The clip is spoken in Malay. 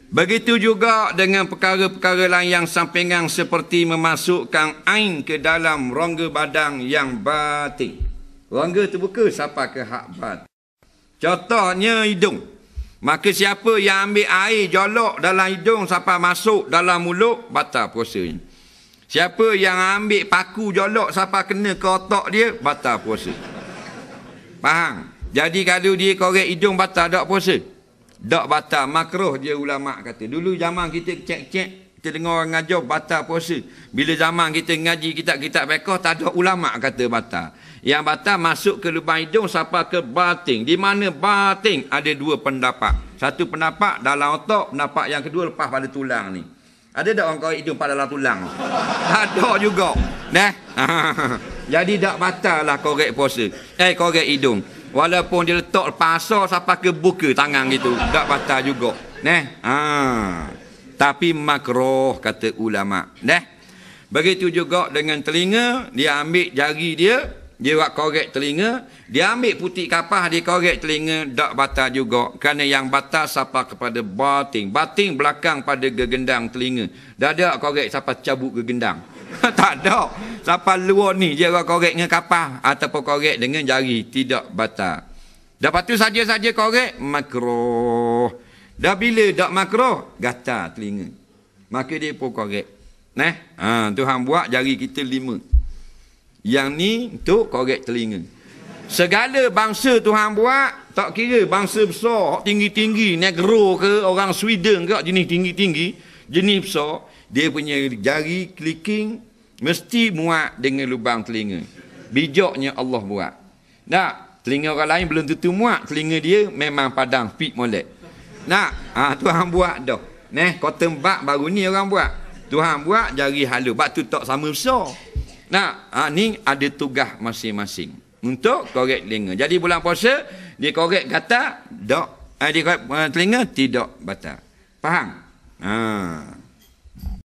Begitu juga dengan perkara-perkara lain yang sampingan seperti memasukkan ain ke dalam rongga badan yang batin. Rongga terbuka sampai ke hak batin. Contohnya hidung. Maka siapa yang ambil air jolok dalam hidung sampai masuk dalam mulut, batal puasanya. Siapa yang ambil paku jolok sampai kena ke otak dia, batal puasa. Faham? Jadi kalau dia korek hidung, batal tak puasa? Tak batal, makruh dia ulama' kata. Dulu zaman kita cek-cek, kita dengar orang ngajar, batal puasa. Bila zaman kita ngaji kitab-kitab fiqh, tak ada ulama' kata batal. Yang batal masuk ke lubang hidung sampai ke batin. Di mana batin ada dua pendapat. Satu pendapat dalam otak, pendapat yang kedua lepas pada tulang ni. Ada tak orang korek hidung pada dalam tulang? Tak ada juga. Nah, jadi tak batal lah korek puasa. Korek hidung. Walaupun dia letak pasar sampai ke buka tangan gitu, tak batal juga. Tapi makruh kata ulama. Begitu juga dengan telinga, dia ambil jari dia buat korek telinga, dia ambil putih kapas, dia korek telinga, tak batal juga. Kerana yang batal sampai kepada batin. Batin belakang pada gegendang telinga. Dah ada korek sampai cabut gegendang. Tak ada. Sampai luar ni dia korek dengan kapas ataupun korek dengan jari, tidak batal. Dapat tu saja-saja korek, makruh. Dah bila tak makruh, gatal telinga. Maka dia pun korek. Tuhan buat jari kita 5. Yang ni untuk korek telinga. Segala bangsa Tuhan buat, tak kira bangsa besar, tinggi-tinggi, negro ke, orang Sweden ke, jenis tinggi-tinggi, jenis besar, dia punya jari clicking mesti muat dengan lubang telinga. Bijaknya Allah buat. Nak, telinga orang lain belum tentu muat, telinga dia memang padang, fit molek. Nak, Tuhan buat dah. Cotton bud baru ni orang buat. Tuhan buat jari halus, bab tu tak sama besar. Nak, ni ada tugas masing-masing untuk korek telinga. Jadi bulan puasa, dia korek gatal, tak. Dia korek telinga, tidak batal. Faham?